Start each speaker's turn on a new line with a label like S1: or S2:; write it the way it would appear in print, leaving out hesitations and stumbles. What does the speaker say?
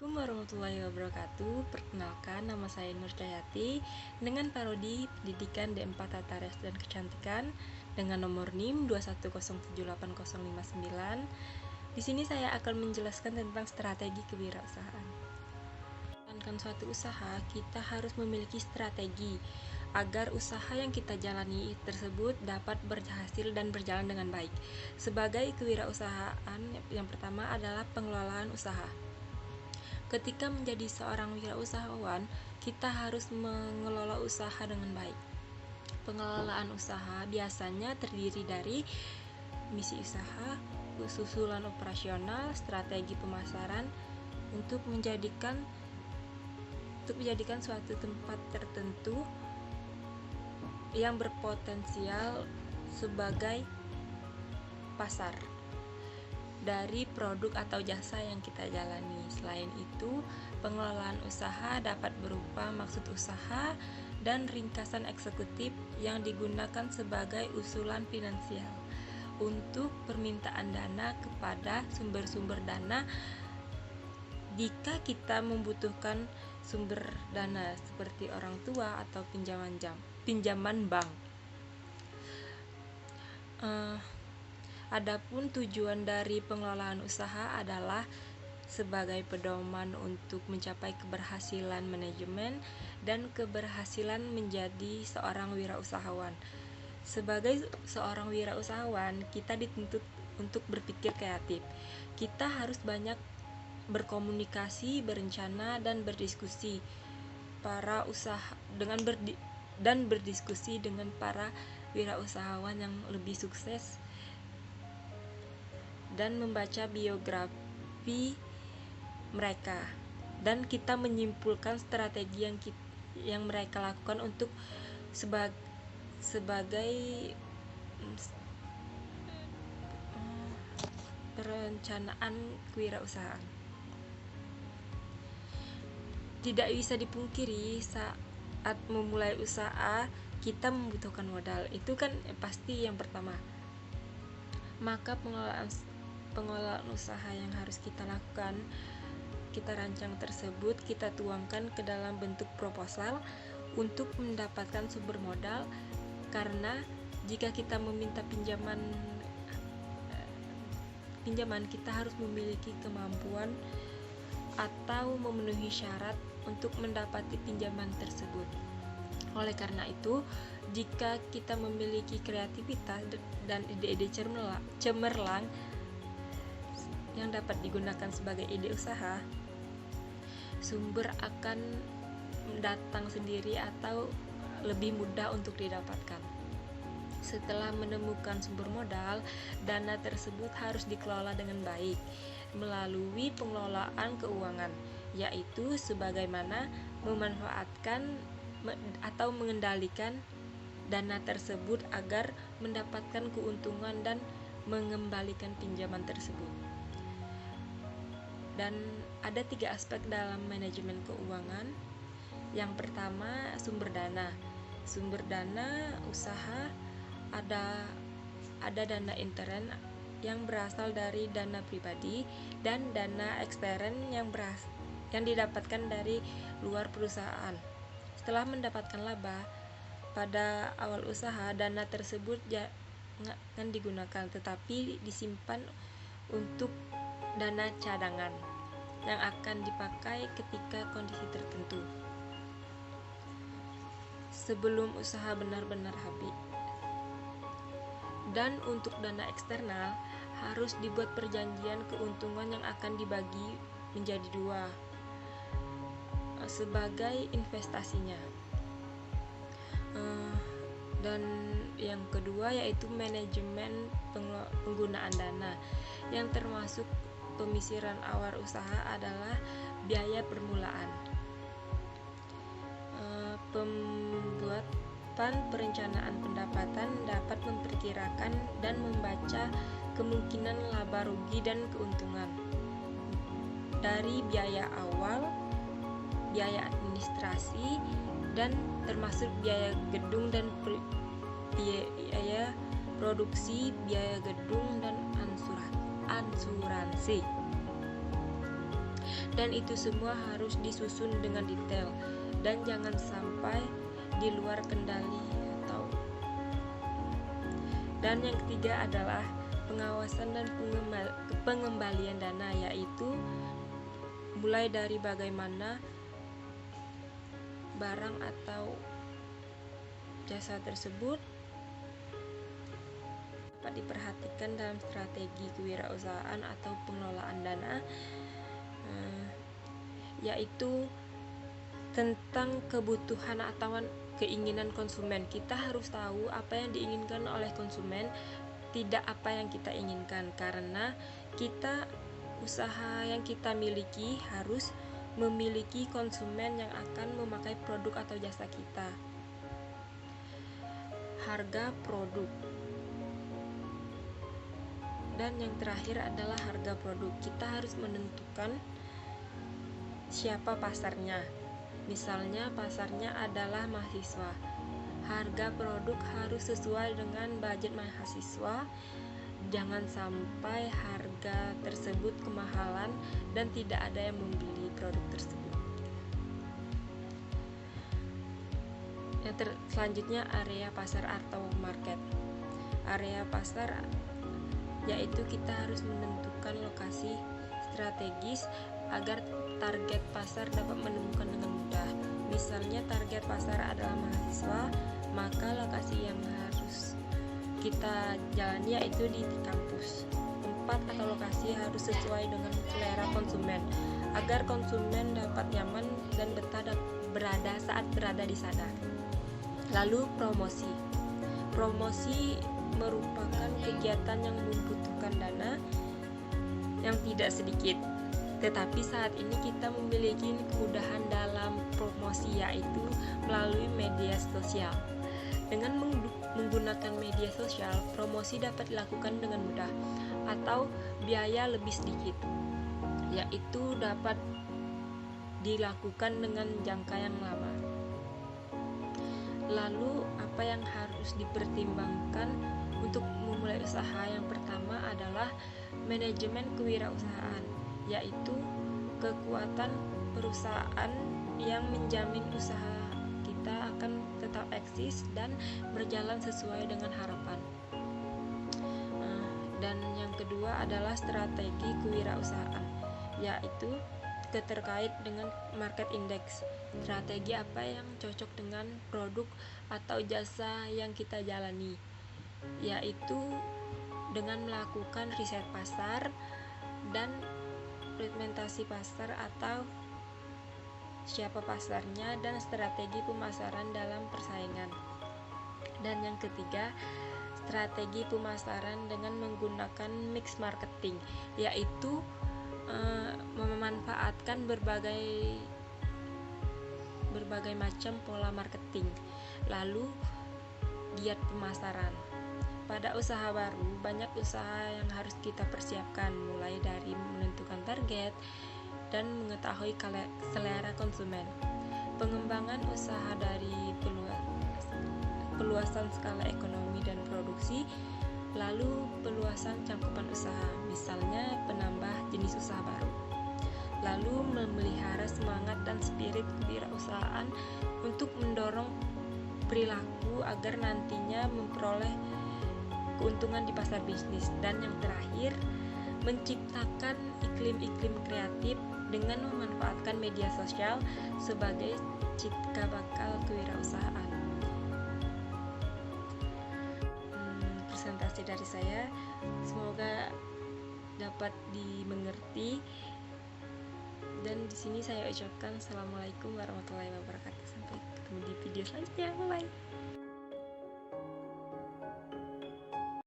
S1: Assalamualaikum warahmatullahi wabarakatuh. Perkenalkan, nama saya Nur Cahyati dengan prodi Pendidikan D4 Tata Rias dan Kecantikan dengan nomor NIM 210780059. Di sini saya akan menjelaskan tentang strategi kewirausahaan. Menjalankan suatu usaha, kita harus memiliki strategi agar usaha yang kita jalani tersebut dapat berhasil dan berjalan dengan baik. Sebagai kewirausahaan, yang pertama adalah pengelolaan usaha. Ketika menjadi seorang wirausahawan, kita harus mengelola usaha dengan baik. Pengelolaan usaha biasanya terdiri dari misi usaha, susunan operasional, strategi pemasaran untuk menjadikan suatu tempat tertentu yang berpotensial sebagai pasar dari produk atau jasa yang kita jalani. Selain itu, pengelolaan usaha dapat berupa maksud usaha dan ringkasan eksekutif yang digunakan sebagai usulan finansial untuk permintaan dana kepada sumber-sumber dana jika kita membutuhkan sumber dana seperti orang tua atau pinjaman bank. Adapun tujuan dari pengelolaan usaha adalah sebagai pedoman untuk mencapai keberhasilan manajemen dan keberhasilan menjadi seorang wirausahawan. Sebagai seorang wirausahawan, kita dituntut untuk berpikir kreatif. Kita harus banyak berkomunikasi, berencana, dan berdiskusi berdiskusi dengan para wirausahawan yang lebih sukses dan membaca biografi mereka, dan kita menyimpulkan strategi yang mereka lakukan untuk sebagai perencanaan kewirausahaan. Tidak bisa dipungkiri saat memulai usaha kita membutuhkan modal. Itu kan pasti yang pertama. Maka pengelolaan usaha yang harus kita lakukan, kita rancang tersebut, kita tuangkan ke dalam bentuk proposal untuk mendapatkan sumber modal. Karena jika kita meminta pinjaman, kita harus memiliki kemampuan atau memenuhi syarat untuk mendapati pinjaman tersebut. Oleh karena itu, jika kita memiliki kreativitas dan ide-ide cemerlang yang dapat digunakan sebagai ide usaha, sumber akan datang sendiri atau lebih mudah untuk didapatkan. Setelah menemukan sumber modal, dana tersebut harus dikelola dengan baik melalui pengelolaan keuangan, yaitu sebagaimana memanfaatkan atau mengendalikan dana tersebut agar mendapatkan keuntungan dan mengembalikan pinjaman tersebut. Dan ada 3 aspek dalam manajemen keuangan. Yang pertama, sumber dana. Sumber dana usaha ada dana intern yang berasal dari dana pribadi dan dana ekstern yang didapatkan dari luar perusahaan. Setelah mendapatkan laba pada awal usaha, dana tersebut jangan digunakan, tetapi disimpan untuk dana cadangan yang akan dipakai ketika kondisi tertentu sebelum usaha benar-benar habis. Dan untuk dana eksternal harus dibuat perjanjian keuntungan yang akan dibagi menjadi 2 sebagai investasinya. Dan yang kedua yaitu manajemen penggunaan dana, yang termasuk pemisiran awal usaha adalah biaya permulaan. Pembuatan perencanaan pendapatan dapat memperkirakan dan membaca kemungkinan laba rugi dan keuntungan dari biaya awal, biaya administrasi, dan termasuk biaya gedung dan biaya produksi, biaya gedung, dan asuransi. dan itu semua harus disusun dengan detail dan jangan sampai di luar kendali dan yang ketiga adalah pengawasan dan pengembalian dana, yaitu mulai dari bagaimana barang atau jasa tersebut dapat diperhatikan dalam strategi kewirausahaan atau pengelolaan dana, yaitu tentang kebutuhan atau keinginan konsumen. Kita harus tahu apa yang diinginkan oleh konsumen, tidak apa yang kita inginkan, karena usaha yang kita miliki harus memiliki konsumen yang akan memakai produk atau jasa kita. Harga produk. Dan yang terakhir adalah harga produk. Kita harus menentukan siapa pasarnya. Misalnya pasarnya adalah mahasiswa. Harga produk harus sesuai dengan budget mahasiswa. Jangan sampai harga tersebut kemahalan dan tidak ada yang membeli produk tersebut. Selanjutnya area pasar atau market. Area pasar yaitu kita harus menentukan lokasi strategis agar target pasar dapat menemukan dengan mudah. Misalnya target pasar adalah mahasiswa, maka lokasi yang harus kita jalani yaitu di kampus. Tempat atau lokasi harus sesuai dengan selera konsumen agar konsumen dapat nyaman dan betah saat berada di sana. Lalu promosi. Promosi merupakan kegiatan yang membutuhkan dana yang tidak sedikit. Tetapi saat ini kita memiliki kemudahan dalam promosi, yaitu melalui media sosial. Dengan menggunakan media sosial, promosi dapat dilakukan dengan mudah atau biaya lebih sedikit, yaitu dapat dilakukan dengan jangka yang lama. Lalu apa yang harus dipertimbangkan untuk memulai usaha? Yang pertama adalah manajemen kewirausahaan, yaitu kekuatan perusahaan yang menjamin usaha kita akan tetap eksis dan berjalan sesuai dengan harapan. Dan yang kedua adalah strategi kewirausahaan, yaitu terkait dengan market index. Strategi apa yang cocok dengan produk atau jasa yang kita jalani, yaitu dengan melakukan riset pasar dan segmentasi pasar atau siapa pasarnya dan strategi pemasaran dalam persaingan. Dan yang ketiga, strategi pemasaran dengan menggunakan mix marketing, yaitu memanfaatkan berbagai macam pola marketing. Lalu giat pemasaran. Pada usaha baru, banyak usaha yang harus kita persiapkan, mulai dari menentukan target dan mengetahui selera konsumen. Pengembangan usaha dari peluasan skala ekonomi dan produksi, lalu peluasan cakupan usaha, misalnya penambah jenis usaha baru. Lalu memelihara semangat dan spirit kewirausahaan untuk mendorong perilaku agar nantinya memperoleh keuntungan di pasar bisnis. Dan yang terakhir, menciptakan iklim-iklim kreatif dengan memanfaatkan media sosial sebagai cikal bakal kewirausahaan. Presentasi dari saya, semoga dapat dimengerti. Dan di sini saya ucapkan assalamualaikum warahmatullahi wabarakatuh. Sampai ketemu di video selanjutnya. Bye bye.